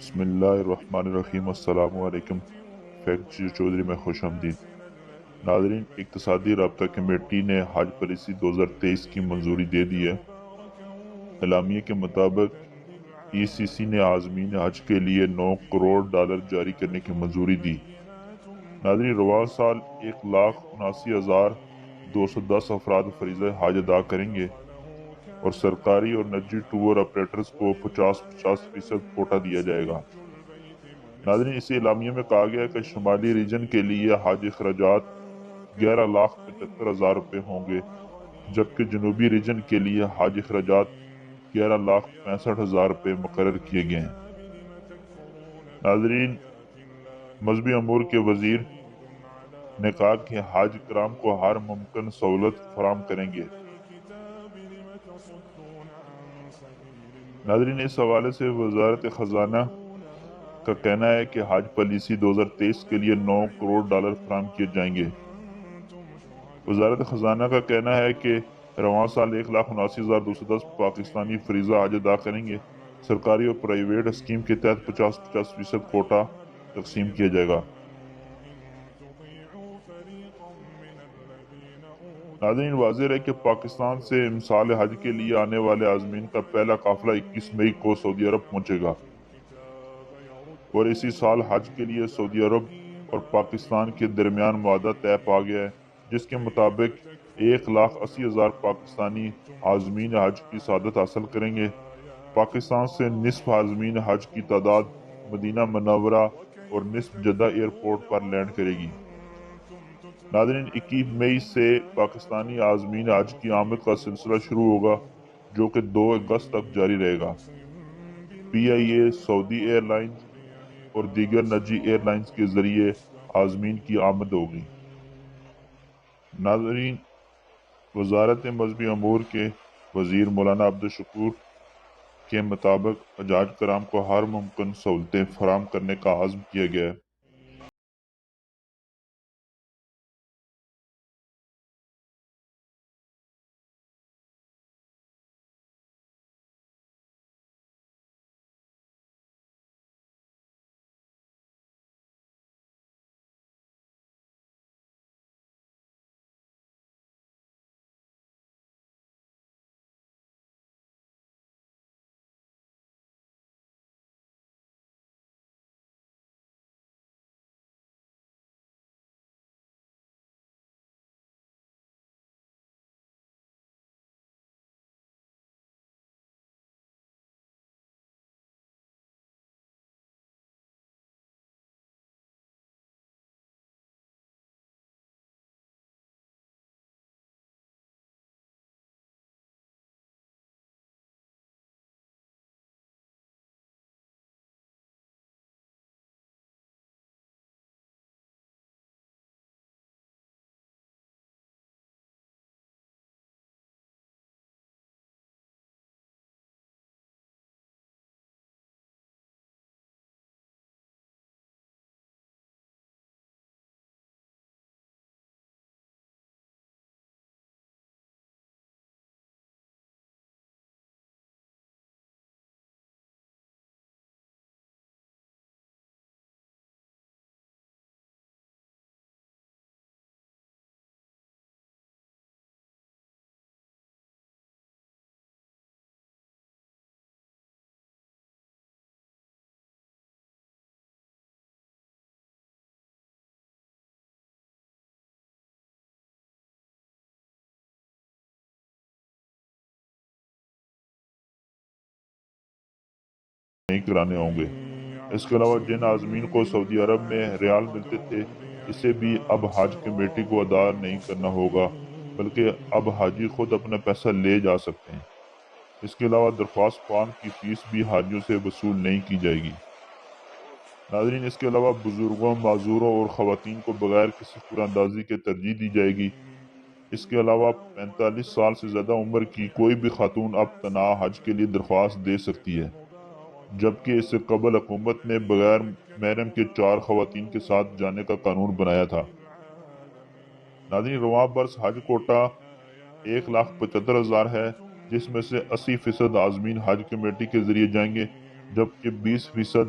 بسم اللہ الرحمن الرحیم۔ السلام علیکم۔ فیکٹ چودھری میں خوش آمدید۔ ناظرین، اقتصادی رابطہ کمیٹی نے حج پالیسی 2023 کی منظوری دے دی ہے۔ اعلامیے کے مطابق ای سی سی نے عازمین حج کے لیے $9 کروڑ جاری کرنے کی منظوری دی۔ ناظرین، رواں سال 1,79,210 افراد فریضہ حج ادا کریں گے اور سرکاری اور نجی ٹور آپریٹرز کو 50% کوٹا دیا جائے گا۔ ناظرین، اسی اعلامیے میں کہا گیا ہے کہ شمالی ریجن کے لیے حج اخراجات 11,75,000 ہوں گے، جبکہ جنوبی ریجن کے لیے حج اخراجات 11,65,000 مقرر کیے گئے ہیں۔ ناظرین، مذہبی امور کے وزیر نے کہا کہ حاج کرام کو ہر ممکن سہولت فراہم کریں گے۔ ناظرین، اس حوالے سے وزارت خزانہ کا کہنا ہے کہ حج پالیسی 2023 کے لیے $9 کروڑ فراہم کیے جائیں گے۔ وزارت خزانہ کا کہنا ہے کہ رواں سال 1,79,210 پاکستانی فریضہ حج ادا کریں گے۔ سرکاری اور پرائیویٹ اسکیم کے تحت 50% کوٹا تقسیم کیا جائے گا۔ ناظرین، واضح ہے کہ پاکستان سے امسال حج کے لیے آنے والے عازمین کا پہلا قافلہ 21 مئی کو سعودی عرب پہنچے گا اور اسی سال حج کے لیے سعودی عرب اور پاکستان کے درمیان معاہدہ طے پا گیا ہے، جس کے مطابق 1,80,000 پاکستانی عازمین حج کی سعادت حاصل کریں گے۔ پاکستان سے نصف عازمین حج کی تعداد مدینہ منورہ اور نصف جدہ ایئرپورٹ پر لینڈ کرے گی۔ ناظرین، 21 مئی سے پاکستانی عازمین حج کی آمد کا سلسلہ شروع ہوگا، جو کہ 2 اگست تک جاری رہے گا۔ پی آئی اے، سعودی ایئر لائنز اور دیگر نجی ایئر لائنز کے ذریعے عازمین کی آمد ہوگی۔ ناظرین، وزارت مذہبی امور کے وزیر مولانا عبدالشکور کے مطابق حجاج کرام کو ہر ممکن سہولتیں فراہم کرنے کا عزم کیا گیا ہے۔ نہیں کرانے ہوں گے۔ اس کے علاوہ جن عازمین کو سعودی عرب میں ریال ملتے تھے، اسے بھی اب حج کمیٹی کو ادا نہیں کرنا ہوگا، بلکہ اب حاجی خود اپنا پیسہ لے جا سکتے ہیں۔ اس کے علاوہ درخواست فارم کی فیس بھی حاجیوں سے وصول نہیں کی جائے گی۔ ناظرین، اس کے علاوہ بزرگوں، معذوروں اور خواتین کو بغیر کسی قرآن کے ترجیح دی جائے گی۔ اس کے علاوہ 45 سال سے زیادہ عمر کی کوئی بھی خاتون اب تنہا حج کے لیے درخواست دے سکتی ہے، جبکہ اس سے قبل حکومت نے بغیر محرم کے 4 خواتین کے ساتھ جانے کا قانون بنایا تھا۔ ناظرین، رواں برس حج کوٹا 1,75,000 ہے، جس میں سے 80% عازمین حج کمیٹی کے ذریعے جائیں گے، جبکہ 20%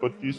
25